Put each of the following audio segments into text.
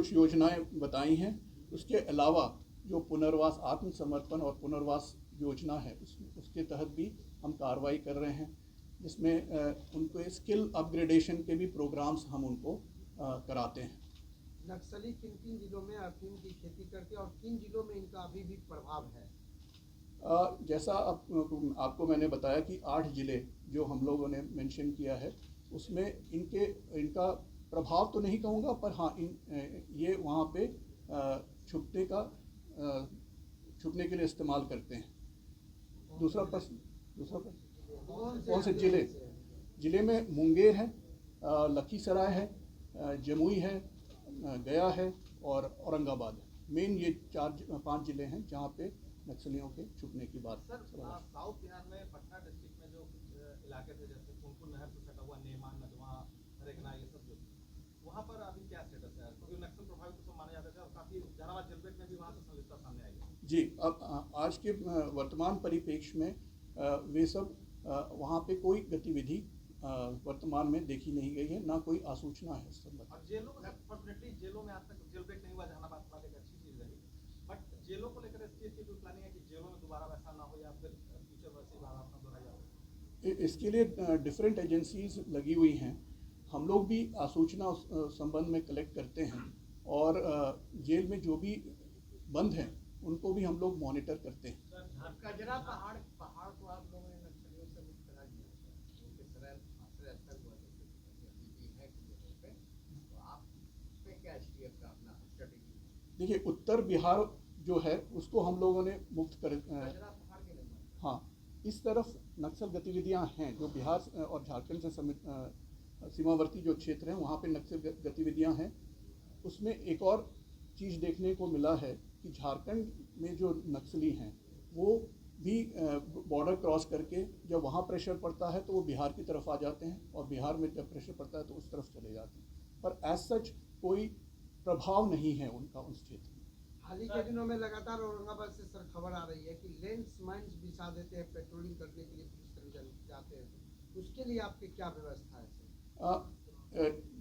कुछ योजनाएं बताई हैं। उसके अलावा जो पुनर्वास आत्मसमर्पण और पुनर्वास योजना है उसके तहत भी हम कार्रवाई कर रहे हैं, जिसमें उनको स्किल अपग्रेडेशन के भी प्रोग्राम्स हम उनको कराते हैं। नक्सली किन किन जिलों में अफीम की खेती करते हैं और किन जिलों में इनका अभी भी प्रभाव है? जैसा आपको मैंने बताया कि 8 ज़िले जो हम लोगों ने मेंशन किया है, उसमें इनका प्रभाव तो नहीं कहूँगा, पर हाँ ये वहाँ पे छुपने के लिए इस्तेमाल करते हैं। दूसरा प्रश्न कौन से ज़िले में मुंगेर है, लखीसराय है, जमुई है, गया है और औरंगाबाद है। मेन ये 4-5 ज़िले हैं जहाँ पे नक्सलियों के छुपने की बात। सर, साउथ बिहार में पटना डिस्ट्रिक्ट में जो कुछ इलाके थे, जैसे पुनपुन नहर से सटा हुआ नेमा, नदवा, रेगना, ये सब जो वहाँ पर अभी क्या स्टेटस है? क्योंकि नक्सल प्रभावित तो सब माने जाते थे और काफ़ी जहानाबाद जेलबेट में भी वहाँ से संलिप्तता सामने आई है। जी, अब आज के वर्तमान परिप्रेक्ष्य में वे सब वहाँ पे कोई गतिविधि वर्तमान में देखी नहीं गई है, ना कोई आसूचना है इस संबंध में। और जेलों में फॉर्चुनेटली जेलों में आज तक जेल ब्रेक नहीं हुआ, जहानाबाद बात एक अच्छी चीज़ रही, बट जेलों को लेकर इस चीज़ की कोई प्लानिंग है कि जेलों में दोबारा वैसा ना हो या फिर फ्यूचर वैसे बात अपना दोहराया हो? इसके लिए डिफरेंट एजेंसीज लगी हुई हैं। हम लोग भी आसूचना उस संबंध में कलेक्ट करते हैं और जेल में जो भी बंद हैं उनको भी हम लोग मॉनिटर करते हैं। कजरा पहाड़ को आप लोगों ने नक्सलियों से मुक्त करा दिया है, आश्रय स्थल हुआ है पे, तो आप उस पे क्या स्टेप का अपना स्ट्रेटेजी? देखिए, उत्तर बिहार जो है उसको हम लोगों ने मुक्त कर कजरा पहाड़ के लिए, हाँ, इस तरफ नक्सल गतिविधियां हैं जो बिहार और झारखंड से सीमावर्ती जो क्षेत्र हैं वहाँ पे नक्सल गतिविधियां हैं। उसमें एक और चीज़ देखने को मिला है कि झारखंड में जो नक्सली हैं वो भी बॉर्डर क्रॉस करके जब वहाँ प्रेशर पड़ता है तो वो बिहार की तरफ आ जाते हैं और बिहार में जब प्रेशर पड़ता है तो उस तरफ चले जाते हैं, पर एज सच कोई प्रभाव नहीं है उनका उस क्षेत्र में। हाल ही के दिनों में लगातार औरंगाबाद से सर खबर आ रही है कि लेंस माइंस बिछा देते हैं पेट्रोलिंग करने के लिए, पुलिस कर्मचारी जाते हैं, तो उसके लिए आपकी क्या व्यवस्था है सर?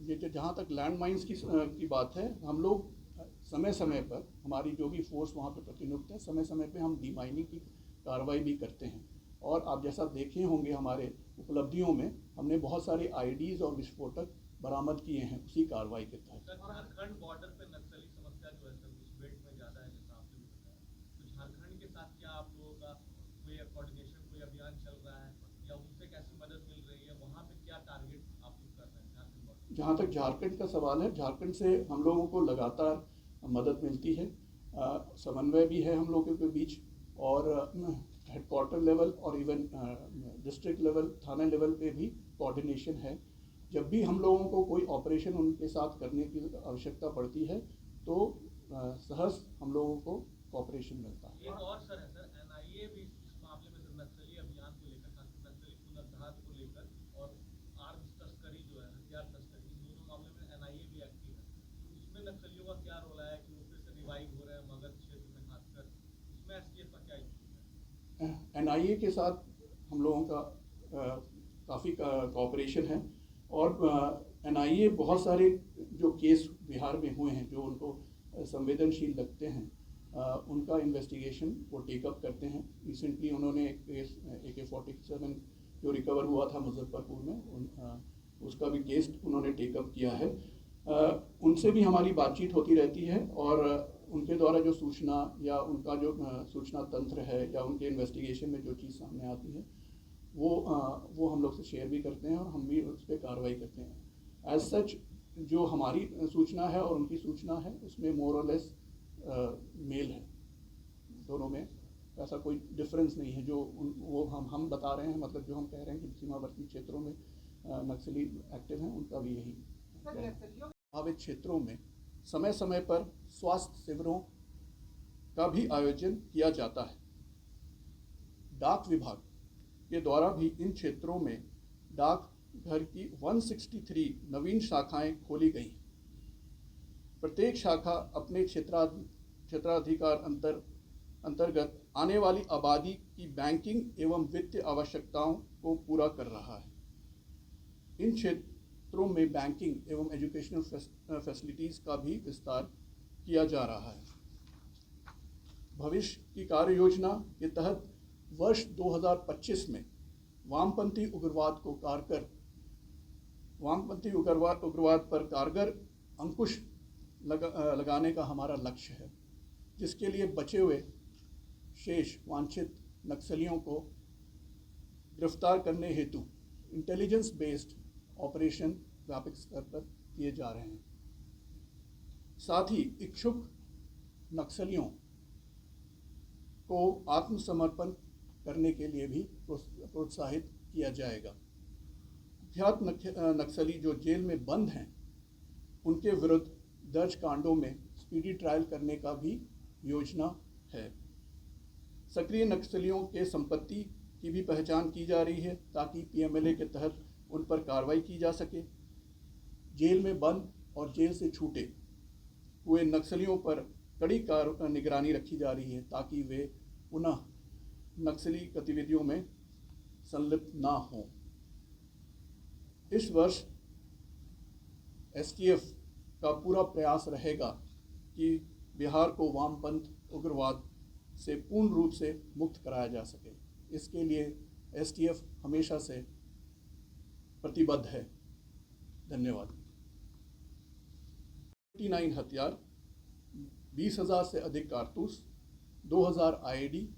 ये जहाँ तक लैंड माइंस की बात है, हम लोग समय समय पर हमारी जो भी फोर्स वहाँ पे प्रतिनियुक्त है, समय समय पे हम डीमाइनिंग की कार्रवाई भी करते हैं। और आप जैसा देखे होंगे हमारे उपलब्धियों में हमने बहुत सारे आईडीज़ और विस्फोटक बरामद किए हैं उसी कार्रवाई के तहत। झारखंड बॉर्डर पे नक्सली समस्या जो है सर उस बेल्ट में ज़्यादा है, जैसा आपने भी बताया, तो झारखंड के साथ क्या आप लोगों का कोई कोऑर्डिनेशन, कोई अभियान चल रहा है या उनसे कैसी मदद मिल रही है? वहाँ पे क्या टारगेट आप लोग कर रहे हैं झारखंड बॉर्डर? जहाँ तक झारखंड का सवाल है, झारखंड से हम लोगों को लगातार मदद मिलती है, समन्वय भी है हम लोगों के बीच, और हेडक्वार्टर लेवल और इवन डिस्ट्रिक्ट लेवल, थाना लेवल पे भी कोऑर्डिनेशन है। जब भी हम लोगों को कोई ऑपरेशन उनके साथ करने की आवश्यकता पड़ती है तो सहज हम लोगों को कोऑपरेशन मिलता है। एक और सर है सर, एनआईए भी इस मामले में नक्सली अभियान को लेकर, नक्सली पुनर्वास को लेकर और आर्म्स तस्करी जो है, हथियार तस्करी, इन दोनों मामले में एनआईए भी एक्टिव है, तो उसमें नक्सलियों का क्या रोल है कि वो फिर से रिवाइव हो रहे हैं मगध क्षेत्र में, खासकर उसमें एसटीएफ का क्या इशू है? एनआईए के साथ हम लोगों का काफ़ी कोऑपरेशन है और एनआईए बहुत सारे जो केस बिहार में हुए हैं जो उनको संवेदनशील लगते हैं उनका इन्वेस्टिगेशन वो टेकअप करते हैं। रिसेंटली उन्होंने एक केस AK-47 जो रिकवर हुआ था मुजफ्फरपुर में, उसका भी केस उन्होंने टेकअप किया है। उनसे भी हमारी बातचीत होती रहती है और उनके द्वारा जो सूचना या उनका जो सूचना तंत्र है या उनके इन्वेस्टिगेशन में जो चीज़ सामने आती है वो हम लोग से शेयर भी करते हैं और हम भी उस पर कार्रवाई करते हैं। एज सच जो हमारी सूचना है और उनकी सूचना है उसमें मोर और लेस मेल है, दोनों में ऐसा कोई डिफरेंस नहीं है। जो वो हम बता रहे हैं, मतलब जो हम कह रहे हैं कि सीमावर्ती क्षेत्रों में नक्सली एक्टिव हैं, उनका भी यही प्रभावित क्षेत्रों में समय समय पर स्वास्थ्य शिविरों का भी आयोजन किया जाता है। डाक विभाग के द्वारा भी इन क्षेत्रों में डाक घर की 163 नवीन शाखाएं खोली गई। प्रत्येक शाखा अपने क्षेत्राधिकार अंतर्गत आने वाली आबादी की बैंकिंग एवं वित्तीय आवश्यकताओं को पूरा कर रहा है। इन क्षेत्रों में बैंकिंग एवं एजुकेशनल फैसिलिटीज़ का भी विस्तार किया जा रहा है। भविष्य की कार्य योजना के तहत वर्ष 2025 में वामपंथी उग्रवाद पर कारगर अंकुश लगाने का हमारा लक्ष्य है, जिसके लिए बचे हुए शेष वांछित नक्सलियों को गिरफ्तार करने हेतु इंटेलिजेंस बेस्ड ऑपरेशन व्यापक स्तर पर किए जा रहे हैं। साथ ही इच्छुक नक्सलियों को आत्मसमर्पण करने के लिए भी प्रोत्साहित किया जाएगा। कुख्यात नक्सली जो जेल में बंद हैं, उनके विरुद्ध दर्ज कांडों में स्पीडी ट्रायल करने का भी योजना है। सक्रिय नक्सलियों के संपत्ति की भी पहचान की जा रही है ताकि पीएमएलए के तहत उन पर कार्रवाई की जा सके। जेल में बंद और जेल से छूटे हुए नक्सलियों पर कड़ी निगरानी रखी जा रही है ताकि वे पुनः नक्सली गतिविधियों में संलिप्त ना हों। इस वर्ष एसटीएफ का पूरा प्रयास रहेगा कि बिहार को वामपंथ उग्रवाद से पूर्ण रूप से मुक्त कराया जा सके। इसके लिए एसटीएफ हमेशा से प्रतिबद्ध है। धन्यवाद। 89 हथियार, 20,000 से अधिक कारतूस, 2,000 आईईडी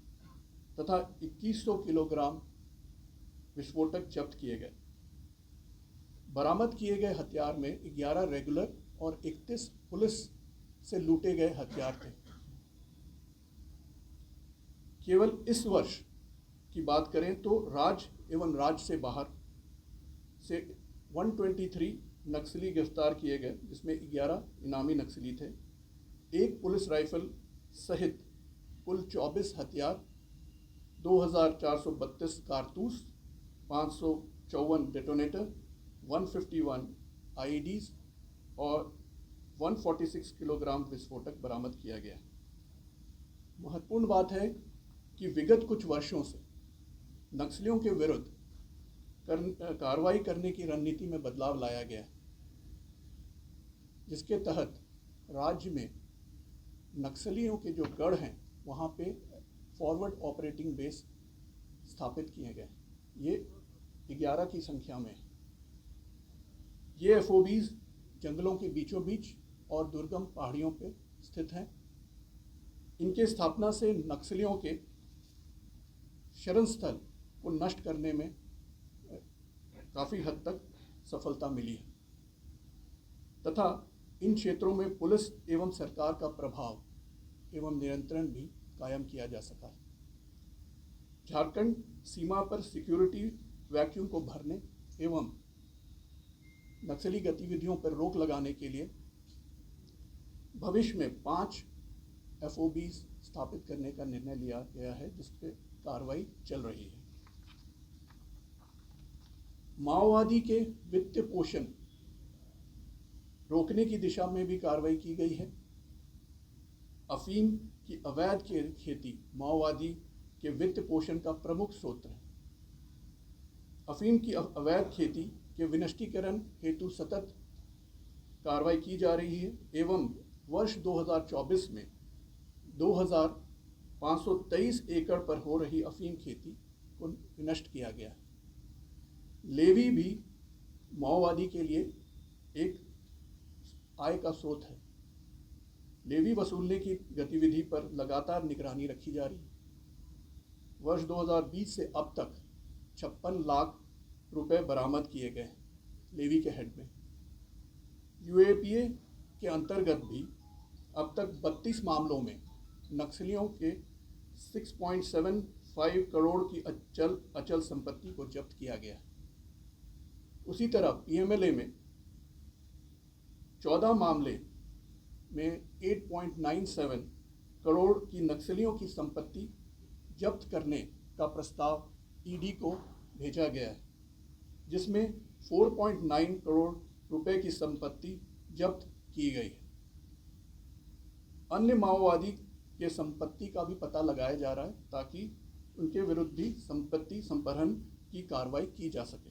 तथा 2100 किलोग्राम विस्फोटक जब्त किए गए। बरामद किए गए हथियार में 11 रेगुलर और 31 पुलिस से लूटे गए हथियार थे। केवल इस वर्ष की बात करें तो राज्य एवं राज्य से बाहर से 123 नक्सली गिरफ्तार किए गए, जिसमें 11 इनामी नक्सली थे। एक पुलिस राइफल सहित कुल 24 हथियार, 2,432 कारतूस, 554 डेटोनेटर, 151 आईईडीज और 146 किलोग्राम विस्फोटक बरामद किया गया। महत्वपूर्ण बात है कि विगत कुछ वर्षों से नक्सलियों के विरुद्ध कार्रवाई करने की रणनीति में बदलाव लाया गया, जिसके तहत राज्य में नक्सलियों के जो गढ़ हैं वहाँ पे फॉरवर्ड ऑपरेटिंग बेस स्थापित किए गए। ये 11 की संख्या में। ये एफओबीज जंगलों के बीचों बीच और दुर्गम पहाड़ियों पे स्थित हैं। इनके स्थापना से नक्सलियों के शरण स्थल को नष्ट करने में काफ़ी हद तक सफलता मिली है तथा इन क्षेत्रों में पुलिस एवं सरकार का प्रभाव एवं नियंत्रण भी कायम किया जा सका है। झारखंड सीमा पर सिक्योरिटी वैक्यूम को भरने एवं नक्सली गतिविधियों पर रोक लगाने के लिए भविष्य में 5 एफओबीज स्थापित करने का निर्णय लिया गया है, जिस पे कार्रवाई चल रही है। माओवादी के वित्त पोषण रोकने की दिशा में भी कार्रवाई की गई है। अफीम की अवैध खेती माओवादी के वित्त पोषण का प्रमुख स्रोत है। अफीम की अवैध खेती के विनिष्टीकरण हेतु सतत कार्रवाई की जा रही है एवं वर्ष 2024 में 2,523 एकड़ पर हो रही अफीम खेती को विनष्ट किया गया है। लेवी भी माओवादी के लिए एक आय का स्रोत है। लेवी वसूलने की गतिविधि पर लगातार निगरानी रखी जा रही है। वर्ष 2020 से अब तक 56 लाख रुपए बरामद किए गए लेवी के हेड में। यूएपीए के अंतर्गत भी अब तक 32 मामलों में नक्सलियों के 6.75 करोड़ की अचल संपत्ति को जब्त किया गया है। उसी तरह पीएमएलए में 14 मामले में 8.97 करोड़ की नक्सलियों की संपत्ति जब्त करने का प्रस्ताव ईडी को भेजा गया है, जिसमें 4.9 करोड़ रुपए की संपत्ति जब्त की गई है। अन्य माओवादी के संपत्ति का भी पता लगाया जा रहा है ताकि उनके विरुद्ध भी संपत्ति संपहरण की कार्रवाई की जा सके।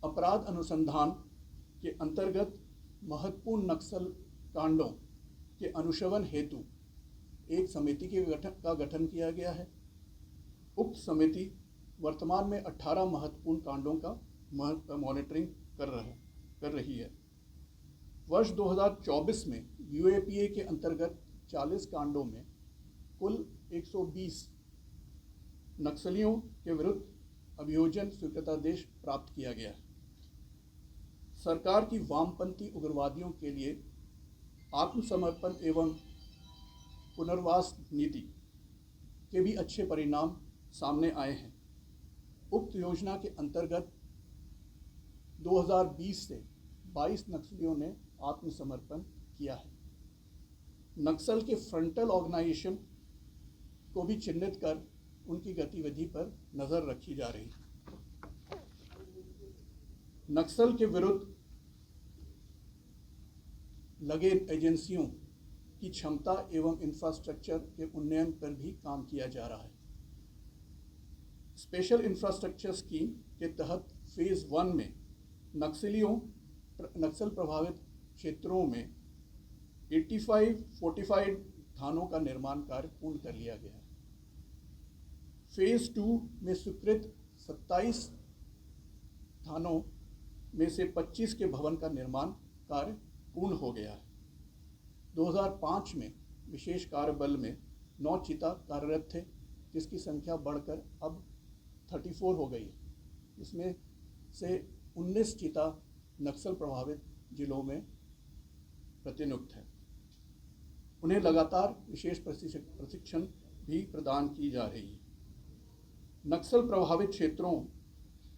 अपराध अनुसंधान के अंतर्गत महत्वपूर्ण नक्सल कांडों के अनुश्रवण हेतु एक समिति का गठन किया गया है। उक्त समिति वर्तमान में 18 महत्वपूर्ण कांडों का मॉनिटरिंग कर रही है। वर्ष 2024 में यूएपीए के अंतर्गत 40 कांडों में कुल 120 नक्सलियों के विरुद्ध अभियोजन स्वीकृतादेश प्राप्त किया गया है। सरकार की वामपंथी उग्रवादियों के लिए आत्मसमर्पण एवं पुनर्वास नीति के भी अच्छे परिणाम सामने आए हैं। उक्त योजना के अंतर्गत 2020 से 22 नक्सलियों ने आत्मसमर्पण किया है। नक्सल के फ्रंटल ऑर्गेनाइजेशन को भी चिन्हित कर उनकी गतिविधि पर नज़र रखी जा रही है। नक्सल के विरुद्ध लगे एजेंसियों की क्षमता एवं इंफ्रास्ट्रक्चर के उन्नयन पर भी काम किया जा रहा है। स्पेशल इंफ्रास्ट्रक्चर स्कीम के तहत फेज़ 1 में नक्सल प्रभावित क्षेत्रों में 85 फोर्टिफाइड थानों का निर्माण कार्य पूर्ण कर लिया गया है। फेज़ 2 में स्वीकृत 27 थानों में से 25 के भवन का निर्माण कार्य पूर्ण हो गया है। 2005 में विशेष कार्य बल में 9 चिता कार्यरत थे, जिसकी संख्या बढ़कर अब 34 हो गई है। इसमें से 19 चिता नक्सल प्रभावित जिलों में प्रतिनियुक्त है। उन्हें लगातार विशेष प्रशिक्षण भी प्रदान की जा रही है। नक्सल प्रभावित क्षेत्रों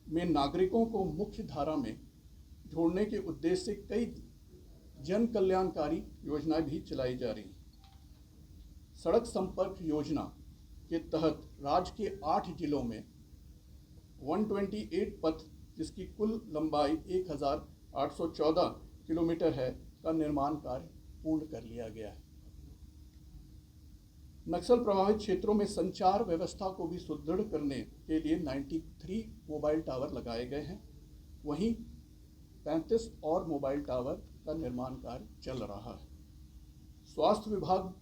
में नागरिकों को मुख्य धारा में जोड़ने के उद्देश्य से कई जन कल्याणकारी योजनाएं भी चलाई जा रही हैं। सड़क संपर्क योजना के तहत राज्य के 8 जिलों में 128 पथ, जिसकी कुल लंबाई 1814 किलोमीटर है, का निर्माण कार्य पूर्ण कर लिया गया है। नक्सल प्रभावित क्षेत्रों में संचार व्यवस्था को भी सुदृढ़ करने के लिए 93 मोबाइल टावर लगाए गए हैं। वहीं 35 और मोबाइल टावर का निर्माण कार्य चल रहा है। स्वास्थ्य विभाग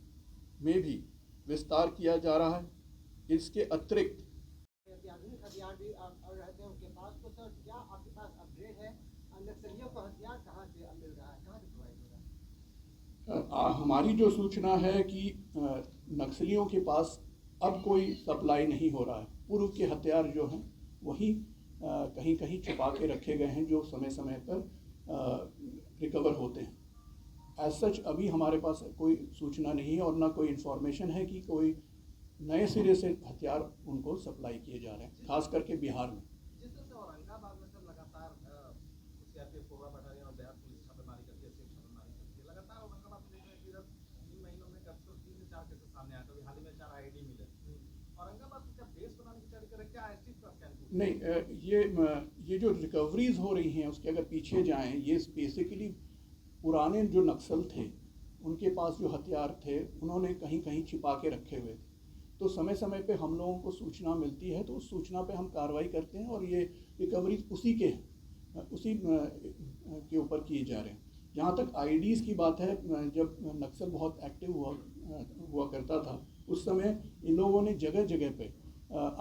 में भी विस्तार किया जा रहा है। इसके अतिरिक्त आधुनिक हथियार भी और रहते हैं उनके पास, तो सर क्या आपके पास अपग्रेड है? नक्सलियों को हथियार कहाँ से मिल रहा है, कहाँ से प्रोवाइड हो रहा है? हमारी जो सूचना है कि नक्सलियों के पास अब कोई सप्लाई नहीं हो रहा है। पूर्व के हथियार जो हैं वही कहीं कहीं छुपा के रखे गए हैं, जो समय समय पर रिकवर होते हैं। एज सच अभी हमारे पास कोई सूचना नहीं है और ना कोई इन्फॉर्मेशन है कि कोई नए सिरे से हथियार उनको सप्लाई किए जा रहे हैं, खास करके बिहार में। जिस तरह से औरंगाबाद में सर लगातार सीआरपीएफ कोबरा बटालियन और बिहार पुलिस छापेमारी करती है, छापेमारी करती है लगातार। औरंगाबाद में देख रहे हैं कि 3 महीनों में कब से 3 से 4 केसेस सामने आए, तो हाल ही में 4 आईडी मिले। औरंगाबाद को क्या बेस बनाने की तैयारी कर रहे हैं? क्या एसटी का स्कैन? नहीं, ये जो रिकवरीज हो रही हैं उसके अगर पीछे जाएं, ये बेसिकली पुराने जो नक्सल थे उनके पास जो हथियार थे उन्होंने कहीं कहीं छिपा के रखे हुए थे। तो समय समय पे हम लोगों को सूचना मिलती है, तो उस सूचना पे हम कार्रवाई करते हैं और ये रिकवरी उसी के ऊपर किए जा रहे हैं। जहाँ तक आईडीज़ की बात है, जब नक्सल बहुत एक्टिव हुआ करता था उस समय इन लोगों ने जगह जगह पे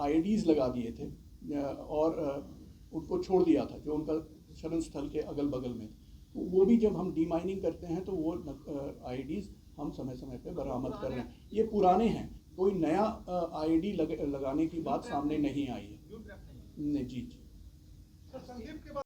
आईडीज़ लगा दिए थे और उनको छोड़ दिया था जो उनका शरण स्थल के अगल बगल में। तो वो भी जब हम डीमाइनिंग करते हैं तो वो आईडीज़ हम समय समय पे बरामद कर रहे हैं। ये पुराने हैं, कोई नया आईडी लगाने की बात सामने नहीं आई है। नहीं नहीं जी। संदीप के